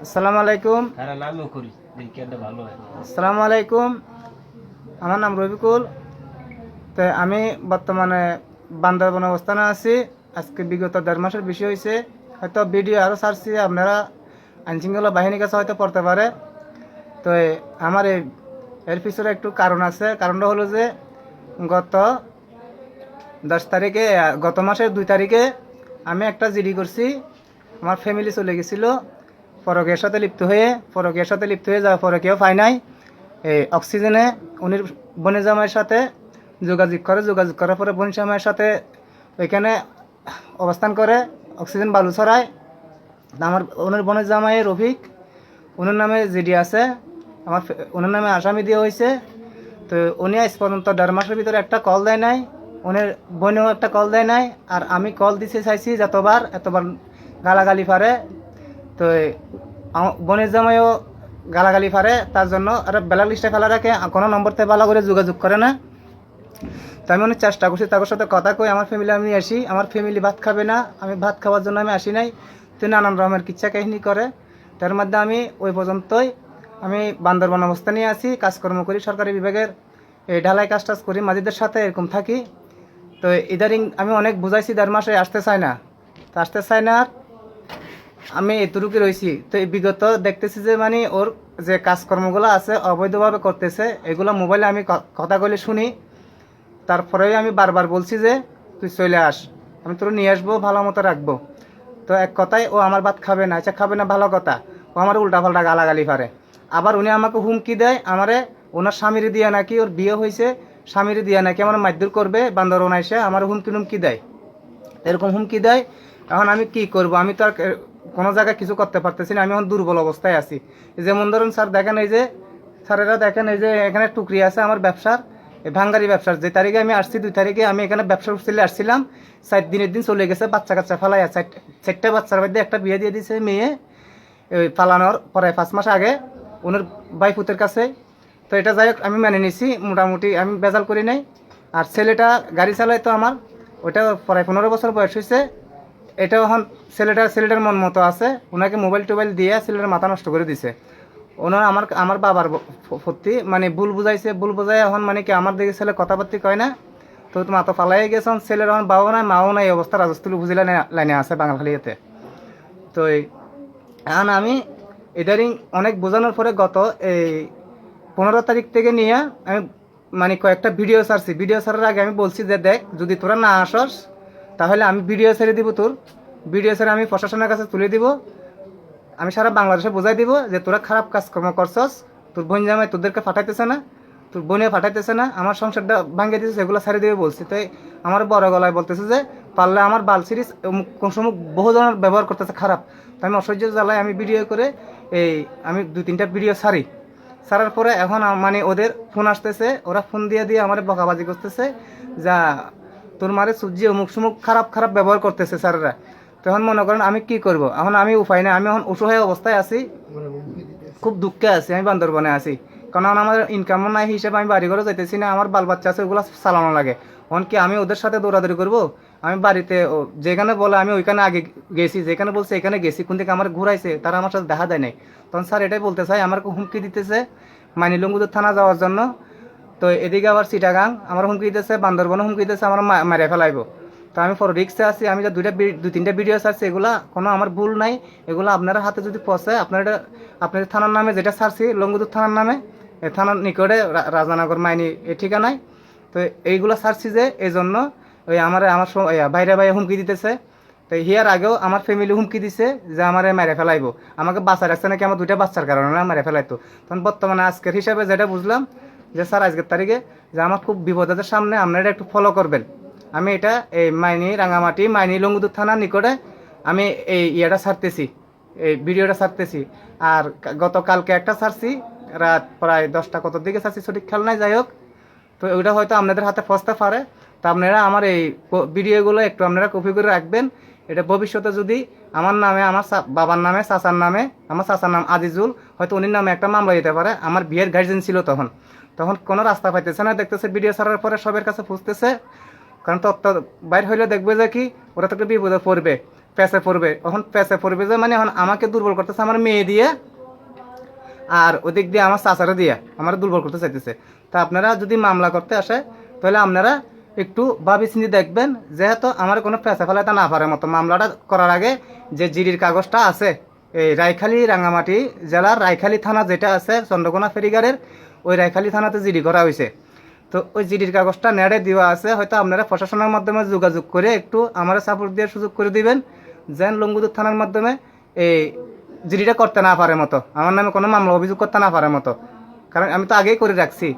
আসসালামু আলাইকুম। আসসালামু আলাইকুম। আমার নাম রবিকুল। তো আমি বর্তমানে বান্দরবন অবস্থানে আছি। আজকে বিগত 1.5 মাসের বেশি হয়েছে। হয়তো ভিডিও আরও ছাড়ছি, আপনারা আইনশৃঙ্খলা বাহিনীর কাছে হয়তো পড়তে পারে। তো আমার এর পিছনে একটু কারণ আছে। কারণটা হলো যে গত 10 তারিখে, গত মাসের 2 তারিখে আমি একটা জিডি করছি। আমার ফ্যামিলি চলে গেছিলো পরকীয়ার সাথে লিপ্ত হয়ে যাওয়ার পরে কেউ পায় নাই। এই অক্সিজেনে উনির বনে জামাইয়ের সাথে যোগাযোগ করার পরে বনি জামাইয়ের সাথে ওইখানে অবস্থান করে অক্সিজেন বালু ছড়ায়। আমার ওনার বনের জামাইয়ের রফিক, ওনার নামে জিডি আছে, ওনার নামে আসামি দেওয়া হয়েছে। তো উনি আজ পর্যন্ত 1.5 মাসের ভিতরে একটা কল দেয় নাই, ওনের বোনেও একটা কল দেয় নাই। আর আমি কল দিতে চাইছি এতবার গালাগালি পারে। তো বোনের জামাইও গালাগালি পারে, তার জন্য আর ব্ল্যাক লিস্টে ফেলা রাখে, কোনো নম্বর থেকে ভালো করে যোগাযোগ করে না। তো আমি অনেক চেষ্টা করছি তাদের সাথে কথা কই, আমার ফ্যামিলি আমি আসি, আমার ফ্যামিলি ভাত খাবে না, আমি ভাত খাওয়ার জন্য আমি আসি নাই। তো নানান রকমের কিচ্ছা কাহিনী করে। তার মধ্যে আমি ওই পর্যন্তই আমি বান্দরবান অবস্থা নিয়ে আসি, কাজকর্ম করি সরকারি বিভাগের, এই ঢালাই কাজ টাজ করি, মাঝিদের সাথে এরকম থাকি। তো ইদারিং আমি অনেক বুঝাইছি, 1.5 মাসে আসতে চায় না। আর আমি এতটুকু রয়েছি। তো এই বিগত দেখতেছি যে মানে ওর যে কাজকর্মগুলো আছে অবৈধভাবে করতেছে, এগুলো মোবাইলে আমি কথা বলে শুনি। তারপরেও আমি বারবার বলছি যে তুই চলে আস, আমি তোর নিয়ে আসবো, ভালো মতো রাখবো। তো এক কথায় ও আমার ভাত খাবে না। আচ্ছা খাবে না ভালো কথা, ও আমার উল্টাপাল্টা গালাগালি পারে। আবার উনি আমাকে হুমকি দেয়, আমারে ওনার স্বামীর দিয়ে নাকি, ওর বিয়ে হয়েছে, স্বামীর দিয়ে নাকি আমার মারধর করবে, বান্দরবান এসে আমার হুমকি দেয়, এরকম হুমকি দেয়। এখন আমি কি করব? আমি তো আর কোনো জায়গায় কিছু করতে পারতেছি না, আমি এখন দুর্বল অবস্থায় আছি। যেমন ধরুন স্যার দেখেন, এই যে স্যারেরা দেখেন, এই যে এখানে টুকরি আছে আমার ব্যবসার, এই ভাঙ্গারি ব্যবসার। যে তারিখে আমি আসছি, 2 তারিখে আমি এখানে ব্যবসা চলে আসছিলাম, 4 দিনের দিন চলে গেছে, বাচ্চা কাচ্চা ফালাই, 4টা বাচ্চার মধ্যে একটা বিয়ে দিয়ে দিয়েছে মেয়ে, ওই পালানোর পরে 5 মাস আগে ওনার বাইপুতের কাছে। তো এটা যাই হোক, আমি মেনে নিছি, মোটামুটি আমি বেজাল করি নাই। আর ছেলেটা গাড়ি চালায়, তো আমার ওইটা প্রায় 15 বছর বয়স হয়েছে। এটাও এখন ছেলেটার মন মতো আছে, ওনাকে মোবাইল টোবাইল দিয়ে ছেলেটার মাথা নষ্ট করে দিছে। ওনার আমার বাবার প্রতি মানে ভুল বুঝাই এখন মানে কি আমার দিকে ছেলে কথাবার্তি কয় না। তো মা তো পালাই গেছে, ছেলের এখন বাবাও নাই মাও নাই, এই অবস্থা রাজস্থলী উপজেলা লাইনে আছে বাঙালিয়াতে। তো এখন আমি ইদারিং অনেক বোঝানোর পরে গত এই 15 তারিখ থেকে নিয়ে আমি মানে কয়েকটা ভিডিও ছাড়ছি। ভিডিও ছাড়ার আগে আমি বলছি যে দেখ, যদি তোরা না আসস তাহলে আমি ভিডিও ছেড়ে দিব, তোর ভিডিও ছেড়ে আমি প্রশাসনের কাছে তুলে দিব, আমি সারা বাংলাদেশে বোঝাই দিব যে তোরা খারাপ কাজকর্ম করছস, তোর বোন জামাই তোদেরকে ফাটাইতেছে না, তোর বোনে ফাটাইতেছে না, আমার সংসারটা ভাঙিয়ে দিতেছে, সেগুলো ছাড়ি দেবে বলছি। তাই আমার বড় গলায় বলতেছে যে পারলে আমার বাল সিরিজ কোন সময় বহু ধরনের ব্যবহার করতেছে খারাপ। তো আমি অসহ্য জ্বালায় আমি ভিডিও করে আমি 2-3টা ভিডিও ছাড়ার পরে এখন মানে ওদের ফোন আসতেছে, ওরা ফোন দিয়ে আমার বকাবাজি করতেছে, যা তোর মারে সূর্যি অমুক সমুক খারাপ ব্যবহার করতেছে স্যাররা। তখন মনে করেন আমি কি করব? এখন আমি উপায় নাই, আমি এখন অসহায় অবস্থায় আছি, খুব দুঃখে আছি, আমি বান্দরবনে আছি। কারণ আমার ইনকামও নাই হিসেবে আমি বাড়ি ঘরে যাইতেছি না, আমার বাল বাচ্চা আছে, ওগুলো চালানো লাগে। এখন কি আমি ওদের সাথে দৌড়াদৌড়ি করবো? আমি বাড়িতে যেখানে বলে আমি ওইখানে আগে গেছি, যেখানে বলছে এখানে গেছি, কোন থেকে আমার ঘুরাইছে, তারা আমার সাথে দেখা দেয় নাই। তখন স্যার এটাই বলতে চাই, আমার হুমকি দিতেছে মানিলঙ্গুদুর থানা যাওয়ার জন্য। তো এদিকে আবার চিটাগাং আমার হুমকি দিতেছে, বান্দরবনে হুমকি দিতেছে, আমার মারে ফেলাইব। তো আমি ফর রিক্সে আছি, আমি যে 2-3টা ভিডিও ছাড়ছি, এগুলা কোনো আমার ভুল নাই। এগুলো আপনারা হাতে যদি পৌঁছায়, আপনাদের থানার নামে যেটা ছাড়ছি, লঙ্গুদুর থানার নামে, এই থানার নিকটে রাজানগর মাইনি এই ঠিকানায়। তো এইগুলো ছাড়ছি যে এই জন্য ওই আমার বাইরে হুমকি দিতেছে। তো হিয়ার আগেও আমার ফ্যামিলি হুমকি দিছে যে আমারে মেরে ফেলাইবো, আমাকে বাচ্চা রাখছে নাকি, আমার 2টা বাচ্চার কারণে না মেরে ফেলাইতো। তখন বর্তমানে আজকের হিসাবে যেটা বুঝলাম যে স্যার আজকের তারিখে যে আমার খুব বিপদের সামনে, আপনারা একটু ফলো করবেন। আমি এটা এই রাঙামাটি মাইনি লঙ্গুদুর থানার নিকটে আমি এই ছাড়তেছি, এই ভিডিওটা ছাড়তেছি। আর গতকালকে একটা ছাড়ছি, রাত প্রায় 10টা কত দিকে ছাড়ছি সঠিক খেয়াল নাই, যাই হোক। তো ওইটা হয়তো আপনাদের হাতে ফসতে পারে। তো আপনারা আমার এই ভিডিওগুলো একটু আপনারা কপি করে রাখবেন। এটা ভবিষ্যতে যদি আমার নামে, আমার বাবার নামে, চাচার নামে, আমার চাচার নাম আজিজুল, হয়তো উনির নামে একটা মামলা দিতে পারে। আমার বিয়ের গার্জেন ছিল তখন কোনো রাস্তা পাইতেছে না, দেখতেছে ভিডিও ছাড়ার পরে সবের কাছে খুঁজতেছে, কারণ তত্ত্ব বাইর হইলে দেখবে যে কি ওরা তো একটা বিপদে পড়বে। পেঁচে পড়বে, এখন পেঁচে পড়বে যে মানে এখন আমাকে দুর্বল করতেছে আমার মেয়ে দিয়ে, আর ওদিক দিয়ে আমার চাচারা দিয়ে আমার দুর্বল করতে চাইতেছে। তা আপনারা যদি মামলা করতে আসে তাহলে আপনারা একটু ভাবি চিন্তি দেখবেন, যেহেতু আমার কোনো পেঁচা ফেলাতে না পারে মতো মামলাটা করার আগে যে জিডির কাগজটা আছে, এই রায়খালী রাঙ্গামাটি জেলার রায়খালী থানা যেটা আছে চন্দ্রকোনা ফেরিঘাটের, ওই রায়খালী থানাতে জিডি করা হয়েছে। তো ওই জিডির কাগজটা নেড়ে দেওয়া আছে, হয়তো আপনারা প্রশাসনের মাধ্যমে যোগাযোগ করে একটু আমার সাপোর্ট দিয়ে সুযোগ করে দিবেন, যেন লঙ্গুদুর থানার মাধ্যমে এই জিডিটা করতে না পারে মতো, আমার নামে কোনো মামলা অভিযোগ করতে না পারে মতো, কারণ আমি তো আগেই করে রাখছি।